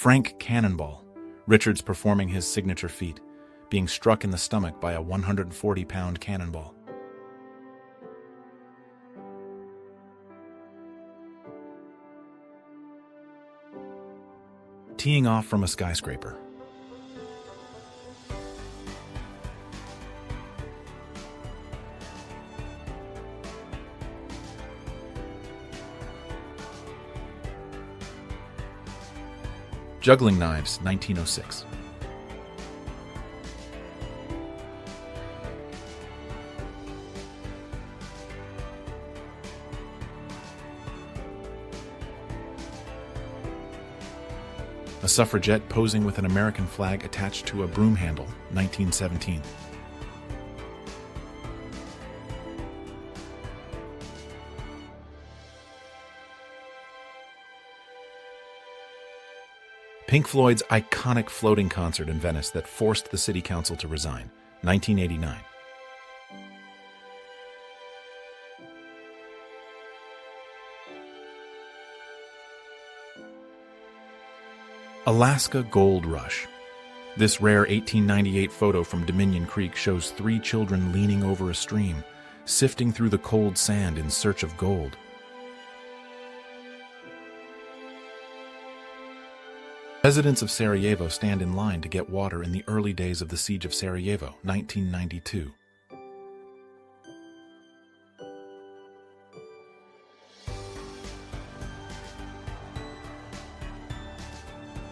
Frank Cannonball, Richards performing his signature feat, being struck in the stomach by a 140-pound cannonball. Teeing off from a skyscraper. Juggling knives, 1906. A suffragette posing with an American flag attached to a broom handle, 1917. Pink Floyd's iconic floating concert in Venice that forced the city council to resign, 1989. Alaska Gold Rush. This rare 1898 photo from Dominion Creek shows 3 children leaning over a stream, sifting through the cold sand in search of gold. Residents of Sarajevo stand in line to get water in the early days of the Siege of Sarajevo, 1992.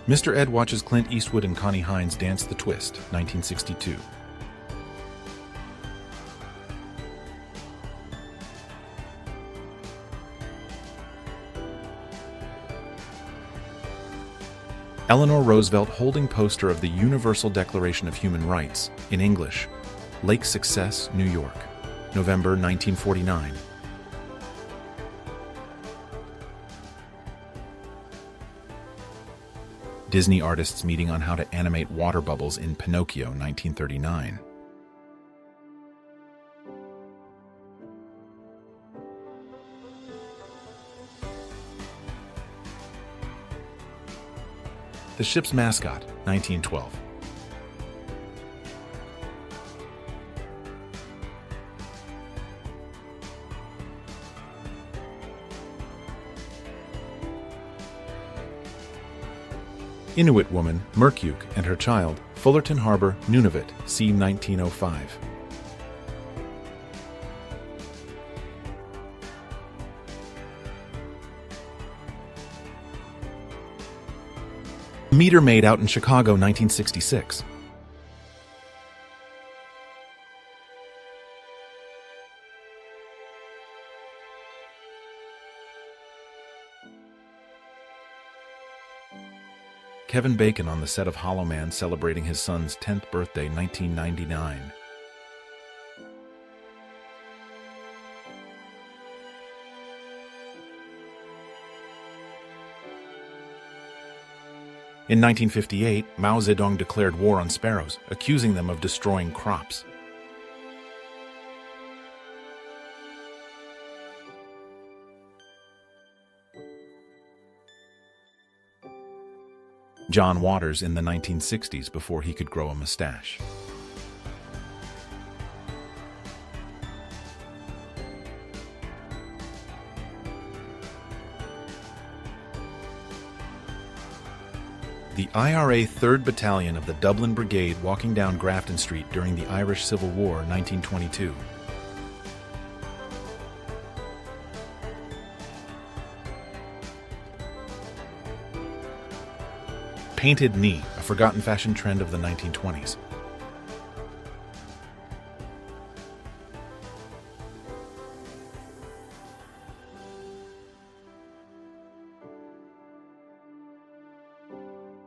Mr. Ed watches Clint Eastwood and Connie Hines dance the twist, 1962. Eleanor Roosevelt holding poster of the Universal Declaration of Human Rights, in English, Lake Success, New York, November 1949. Disney artists meeting on how to animate water bubbles in Pinocchio, 1939. The ship's mascot, 1912. Inuit woman, Merkuk, and her child, Fullerton Harbor, Nunavut, c. 1905. Meter maid out in Chicago, 1966. Kevin Bacon on the set of Hollow Man celebrating his son's 10th birthday, 1999. In 1958, Mao Zedong declared war on sparrows, accusing them of destroying crops. John Waters in the 1960s before he could grow a mustache. The IRA 3rd Battalion of the Dublin Brigade walking down Grafton Street during the Irish Civil War, 1922. Painted knee, a forgotten fashion trend of the 1920s.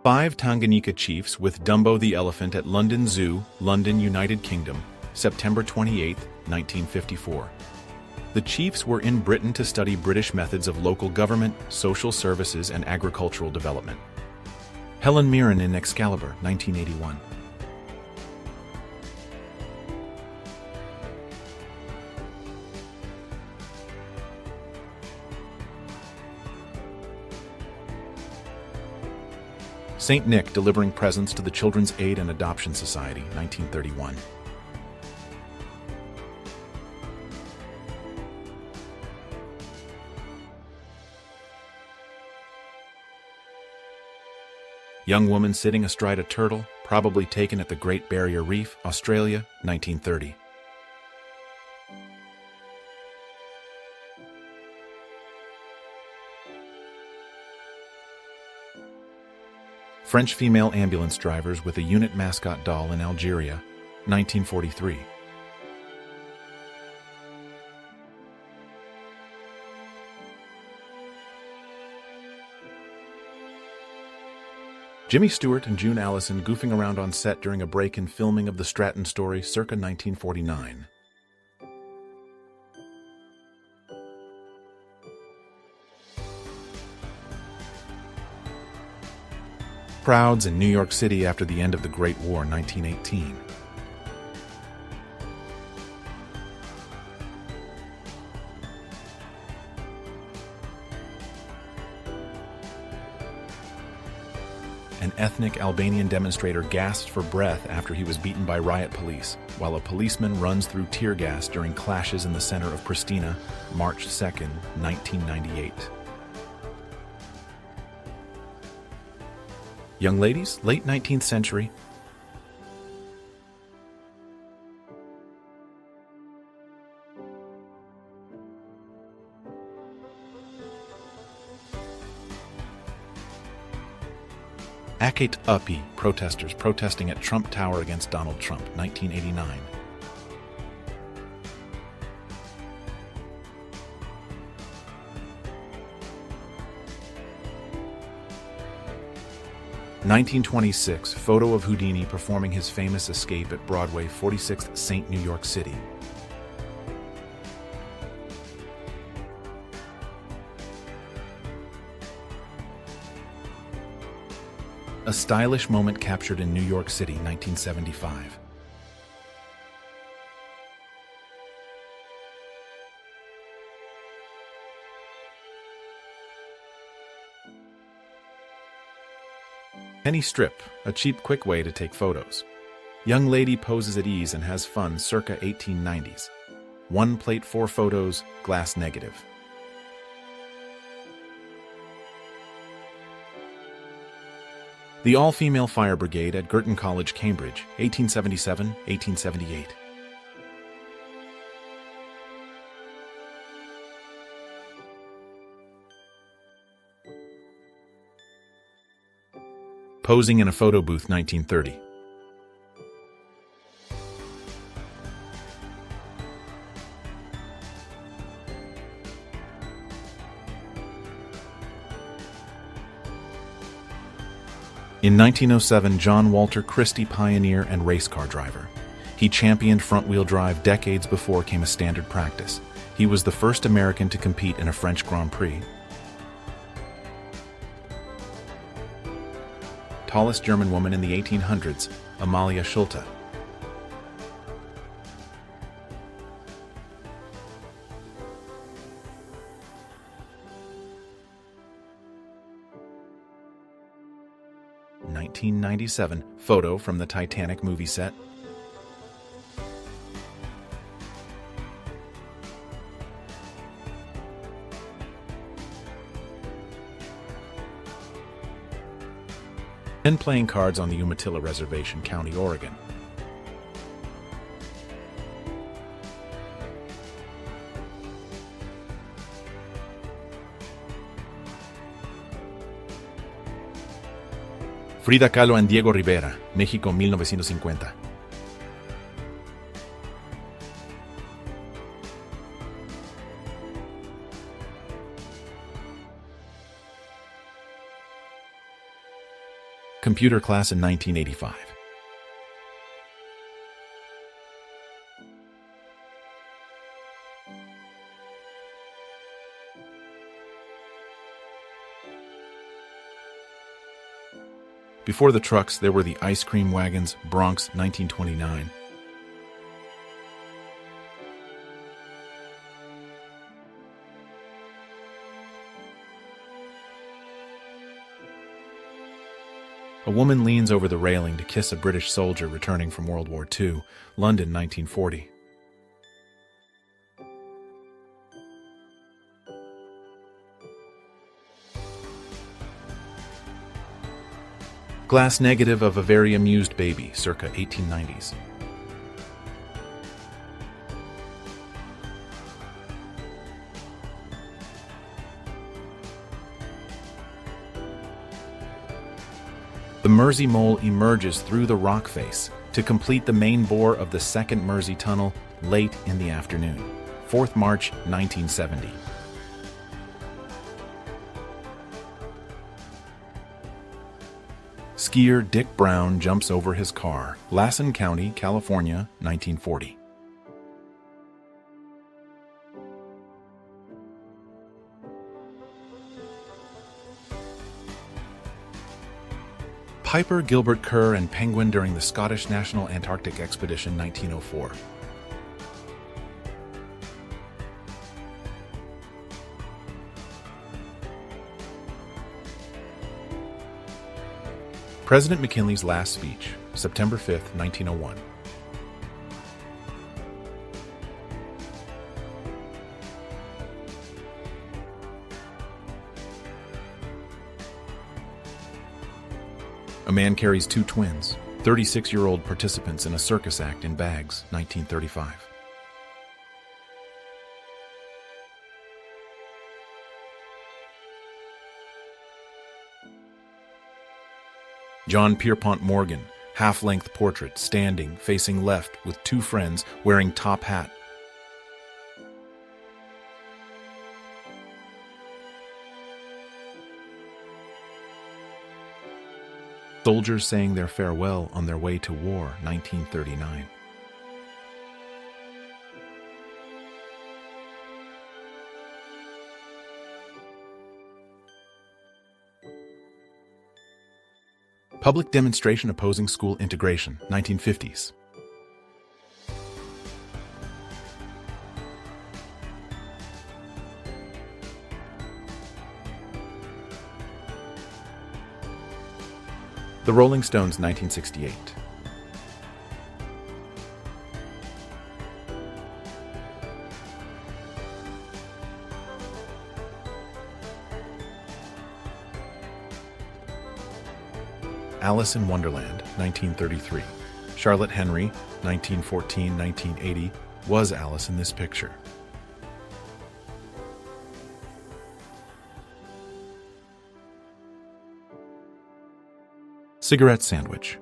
Five Tanganyika chiefs with Dumbo the elephant at London Zoo, London, United Kingdom, September 28, 1954. The chiefs were in Britain to study British methods of local government, social services, and agricultural development. Helen Mirren in Excalibur, 1981. Saint Nick delivering presents to the Children's Aid and Adoption Society, 1931. Young woman sitting astride a turtle, probably taken at the Great Barrier Reef, Australia, 1930. French female ambulance drivers with a unit mascot doll in Algeria, 1943. Jimmy Stewart and June Allison goofing around on set during a break in filming of The Stratton Story circa 1949. Crowds in New York City after the end of the Great War, 1918. An ethnic Albanian demonstrator gasped for breath after he was beaten by riot police, while a policeman runs through tear gas during clashes in the center of Pristina, March 2, 1998. Young ladies, late 19th century. Akate Upi, protesters protesting at Trump Tower against Donald Trump, 1989. (1926) Photo of Houdini performing his famous escape at Broadway 46th St. New York City. A stylish moment captured in New York City, 1975. Penny strip, a cheap, quick way to take photos. Young lady poses at ease and has fun circa 1890s. One plate, 4 photos, glass negative. The all-female fire brigade at Girton College, Cambridge, 1877-1878. Posing in a photo booth, 1930. In 1907, John Walter Christie, pioneer and race car driver. He championed front-wheel drive decades before came a standard practice. He was the first American to compete in a French Grand Prix. Tallest German woman in the 1800s, Amalia Schulte. (1997) Photo from the Titanic movie set. Men playing cards on the Umatilla Reservation, County, Oregon. Frida Kahlo and Diego Rivera, México, 1950. Computer class in 1985. Before the trucks, there were the ice cream wagons, Bronx, 1929. A woman leans over the railing to kiss a British soldier returning from World War II, London, 1940. Glass negative of a very amused baby, circa 1890s. The Mersey Mole emerges through the rock face to complete the main bore of the second Mersey Tunnel late in the afternoon, 4th March 1970. Skier Dick Brown jumps over his car, Lassen County, California, 1940. Piper, Gilbert Kerr, and Penguin during the Scottish National Antarctic Expedition, 1904. President McKinley's last speech, September 5, 1901. A man carries two twins, 36-year-old participants in a circus act in bags, 1935. John Pierpont Morgan, half-length portrait, standing, facing left, with two friends, wearing top hat. Soldiers saying their farewell on their way to war, 1939. Public demonstration opposing school integration, 1950s. The Rolling Stones, 1968. Alice in Wonderland, 1933. Charlotte Henry, 1914-1980, was Alice in this picture. Cigarette sandwich.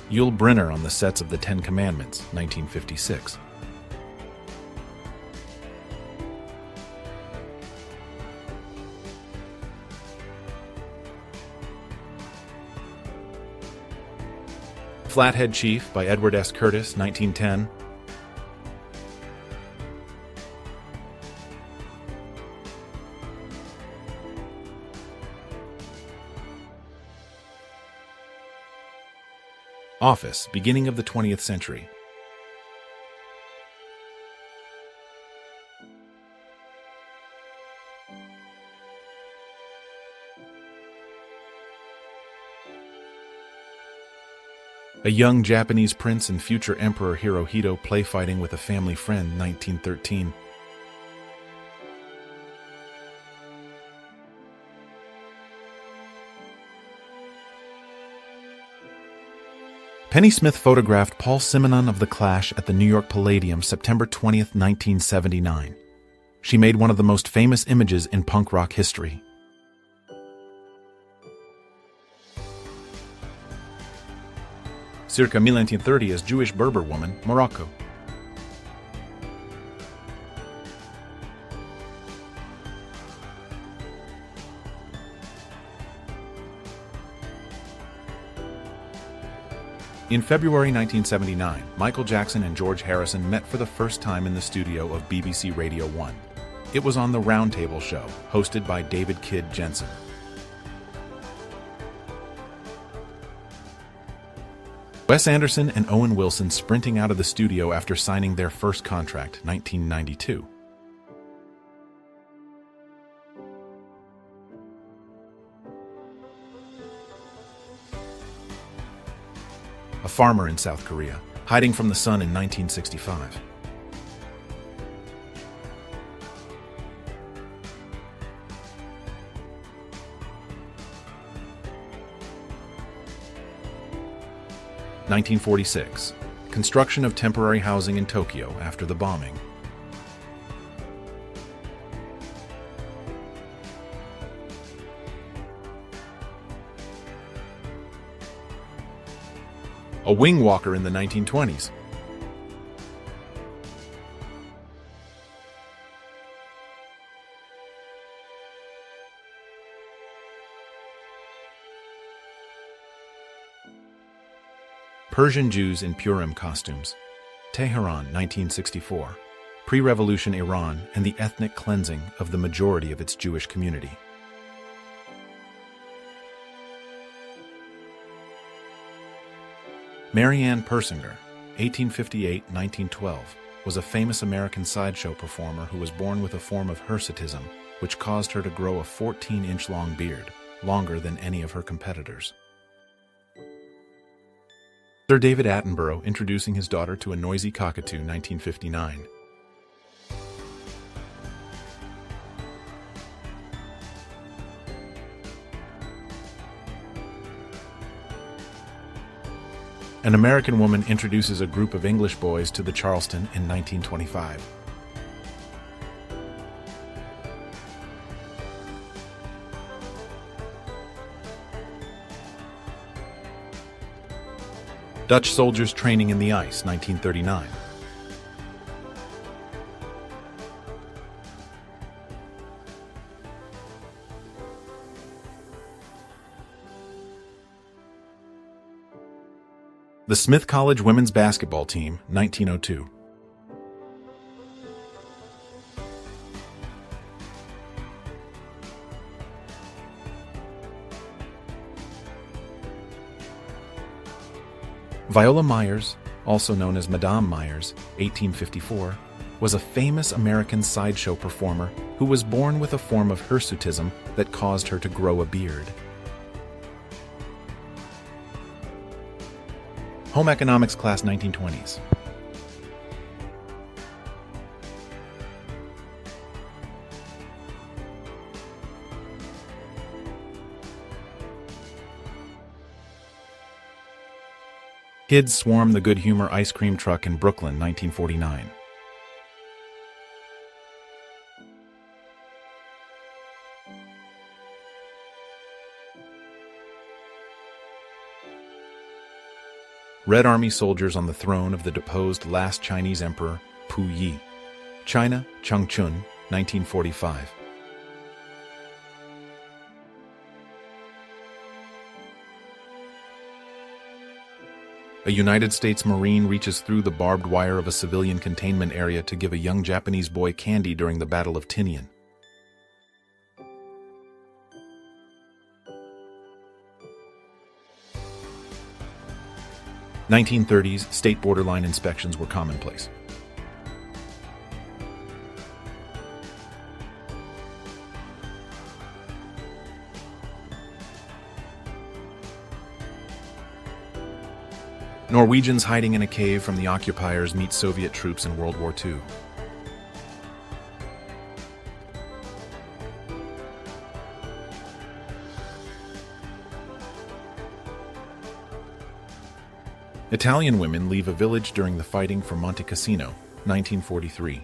Yul Brynner on the sets of The Ten Commandments, 1956. Flathead Chief by Edward S. Curtis, 1910. Office, beginning of the 20th century. A young Japanese prince and future Emperor Hirohito play fighting with a family friend, 1913. Penny Smith photographed Paul Simonon of The Clash at the New York Palladium, September 20, 1979. She made one of the most famous images in punk rock history. Circa 1930 as Jewish Berber woman, Morocco. In February 1979, Michael Jackson and George Harrison met for the first time in the studio of BBC Radio 1. It was on The Roundtable Show, hosted by David Kidd Jensen. Wes Anderson and Owen Wilson sprinting out of the studio after signing their first contract, 1992. A farmer in South Korea, hiding from the sun in 1965. (1946) Construction of temporary housing in Tokyo after the bombing. A wing walker in the 1920s. Persian Jews in Purim costumes. Tehran, 1964. Pre-revolution Iran and the ethnic cleansing of the majority of its Jewish community. Mary Ann Persinger, 1858-1912, was a famous American sideshow performer who was born with a form of hirsutism, which caused her to grow a 14-inch long beard, longer than any of her competitors. Sir David Attenborough introducing his daughter to a noisy cockatoo, 1959. An American woman introduces a group of English boys to the Charleston in 1925. Dutch soldiers training in the ice, 1939. The Smith College women's basketball team, 1902. Viola Myers, also known as Madame Myers, 1854, was a famous American sideshow performer who was born with a form of hirsutism that caused her to grow a beard. Home economics class, 1920s. Kids swarm the Good Humor ice cream truck in Brooklyn, 1949. Red Army soldiers on the throne of the deposed last Chinese emperor, Pu Yi. China, Changchun, 1945. A United States Marine reaches through the barbed wire of a civilian containment area to give a young Japanese boy candy during the Battle of Tinian. 1930s, state borderline inspections were commonplace. Norwegians hiding in a cave from the occupiers meet Soviet troops in World War II. Italian women leave a village during the fighting for Monte Cassino, 1943.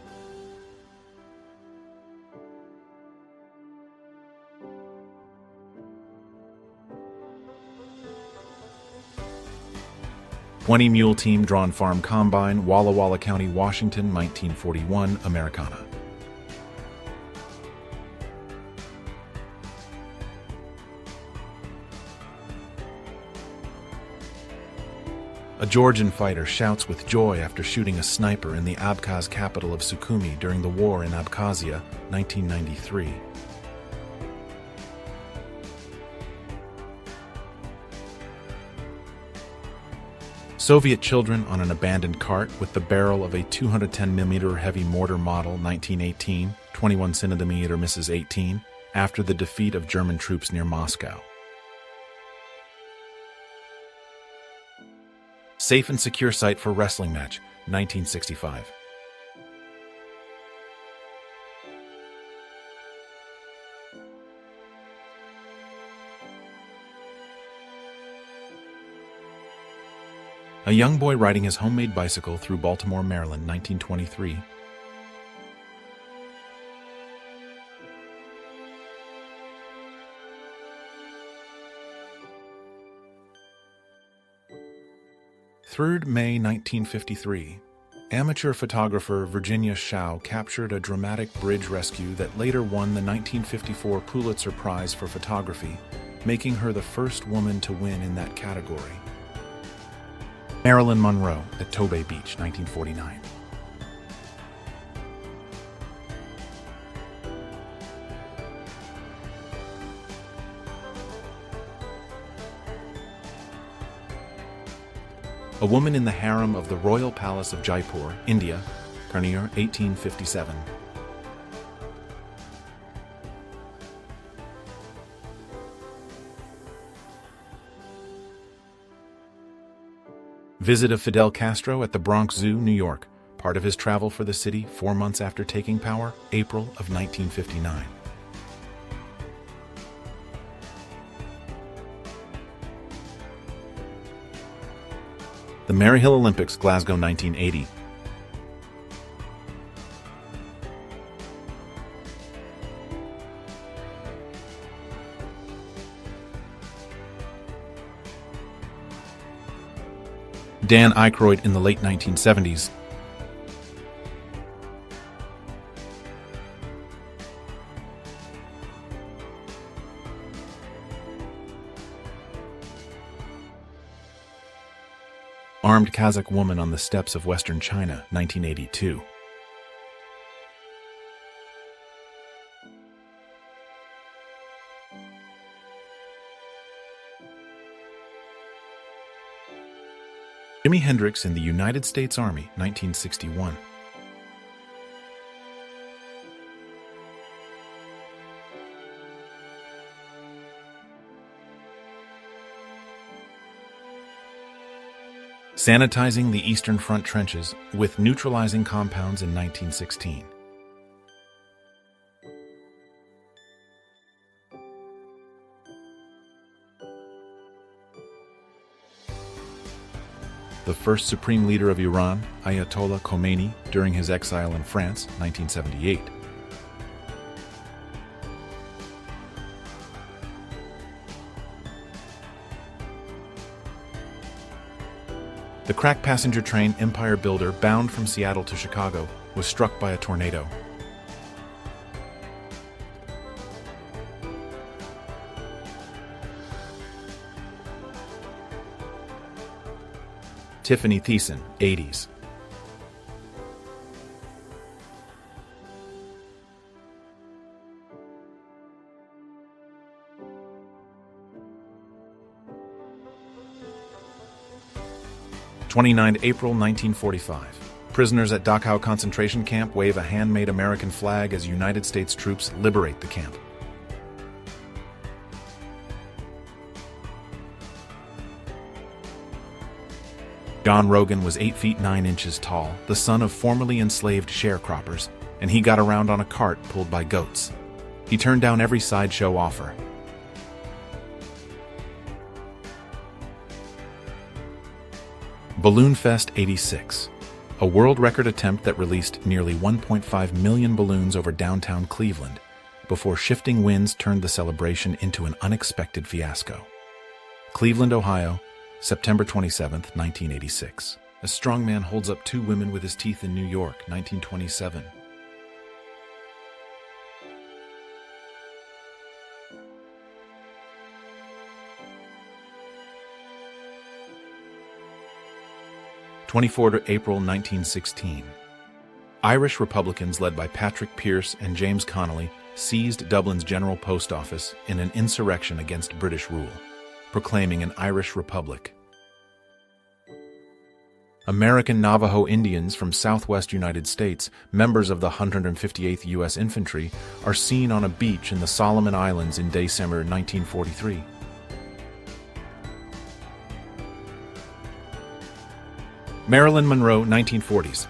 '20 Mule Team Drawn Farm Combine, Walla Walla County, Washington, 1941, Americana. A Georgian fighter shouts with joy after shooting a sniper in the Abkhaz capital of Sukhumi during the war in Abkhazia, 1993. Soviet children on an abandoned cart with the barrel of a 210mm heavy mortar model 1918, 21 cm misses 18, after the defeat of German troops near Moscow. Safe and secure site for wrestling match, 1965. A young boy riding his homemade bicycle through Baltimore, Maryland, 1923. May 1953. Amateur photographer Virginia Shaw captured a dramatic bridge rescue that later won the 1954 Pulitzer Prize for photography, making her the first woman to win in that category. Marilyn Monroe at Tobay Beach, 1949. A woman in the harem of the Royal Palace of Jaipur, India, Karnir, 1857. Visit of Fidel Castro at the Bronx Zoo, New York, part of his travel for the city 4 months after taking power, April of 1959. The Maryhill Olympics, Glasgow, 1980. Dan Aykroyd in the late 1970s. Armed Kazakh woman on the steppes of Western China, 1982. Jimi Hendrix in the United States Army, 1961. Sanitizing the Eastern Front trenches with neutralizing compounds in 1916. The first supreme leader of Iran, Ayatollah Khomeini, during his exile in France, 1978. The crack passenger train Empire Builder, bound from Seattle to Chicago, was struck by a tornado. Tiffany Thiessen, 80s. April 1945. Prisoners at Dachau concentration camp wave a handmade American flag as United States troops liberate the camp. John Rogan was 8 feet 9 inches tall, the son of formerly enslaved sharecroppers, and he got around on a cart pulled by goats. He turned down every sideshow offer. Balloon Fest 86, a world record attempt that released nearly 1.5 million balloons over downtown Cleveland, before shifting winds turned the celebration into an unexpected fiasco. Cleveland, Ohio, September 27, 1986. A strong man holds up 2 women with his teeth in New York, 1927. April 1916. Irish Republicans led by Patrick Pearse and James Connolly seized Dublin's General Post Office in an insurrection against British rule, proclaiming an Irish Republic. American Navajo Indians from southwest United States, members of the 158th U.S. Infantry, are seen on a beach in the Solomon Islands in December 1943. Marilyn Monroe, 1940s.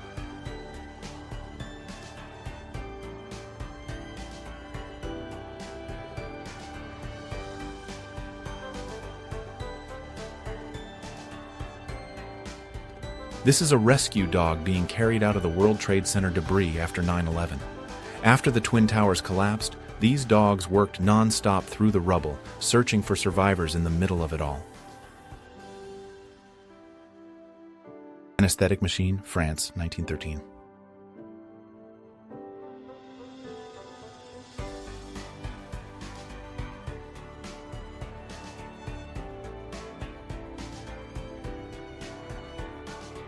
This is a rescue dog being carried out of the World Trade Center debris after 9/11. After the Twin Towers collapsed, these dogs worked non-stop through the rubble, searching for survivors in the middle of it all. Anesthetic machine, France, 1913.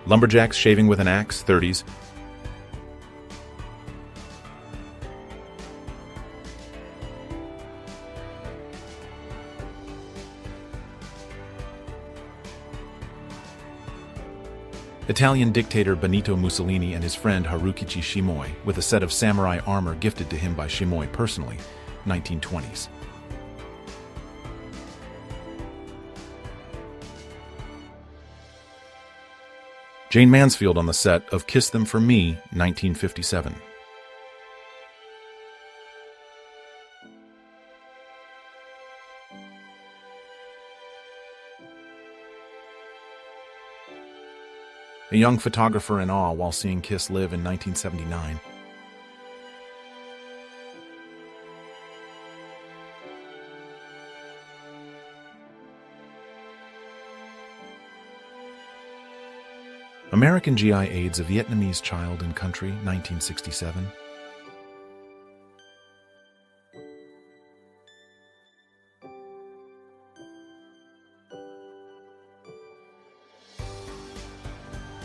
Lumberjacks shaving with an axe, 30s. Italian dictator Benito Mussolini and his friend Harukichi Shimoi, with a set of samurai armor gifted to him by Shimoi personally, 1920s. Jane Mansfield on the set of Kiss Them For Me, 1957. A young photographer in awe while seeing Kiss live in 1979. American GI aids a Vietnamese child in country, 1967.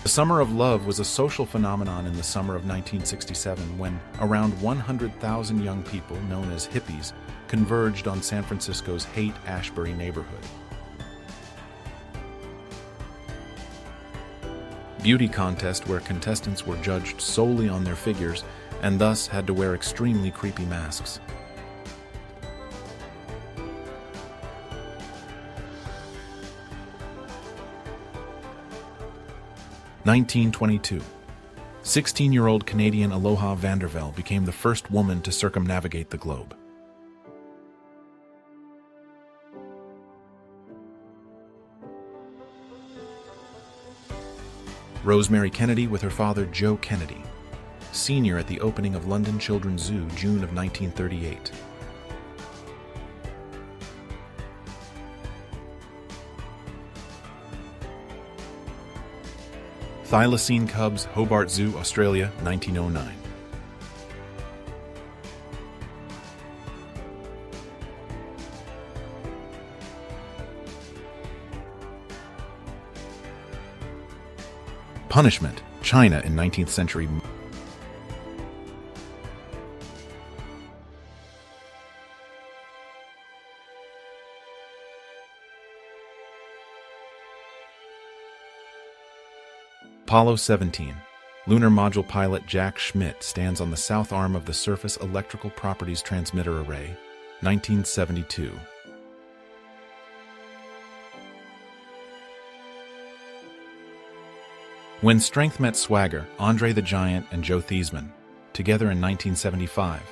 The Summer of Love was a social phenomenon in the summer of 1967 when around 100,000 young people, known as hippies, converged on San Francisco's Haight-Ashbury neighborhood. Beauty contest where contestants were judged solely on their figures and thus had to wear extremely creepy masks. (1922). 16-year-old Canadian Aloha Vandervelde became the first woman to circumnavigate the globe. Rosemary Kennedy with her father Joe Kennedy, senior at the opening of London Children's Zoo, June of 1938. Thylacine cubs, Hobart Zoo, Australia, 1909. Punishment, China in 19th century. Apollo 17. Lunar module pilot Jack Schmitt stands on the south arm of the Surface Electrical Properties Transmitter Array, 1972. When Strength Met Swagger, Andre the Giant and Joe Theismann, together in 1975.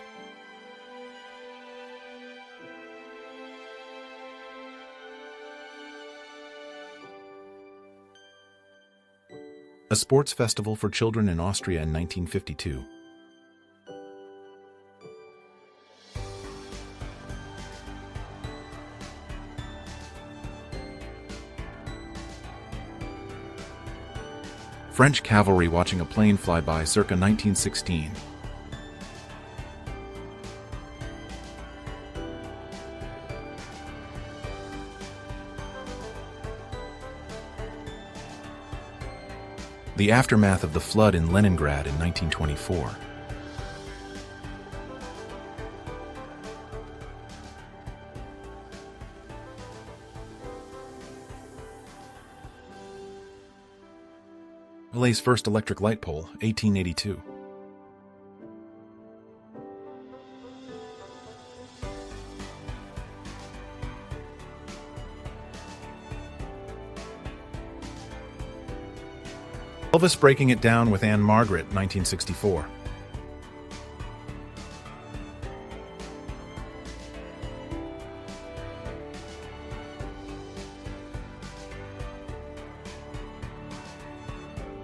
A sports festival for children in Austria in 1952. French cavalry watching a plane fly by circa 1916. The aftermath of the flood in Leningrad in 1924. LA's first electric light pole, 1882. Elvis breaking it down with Anne Margaret, 1964.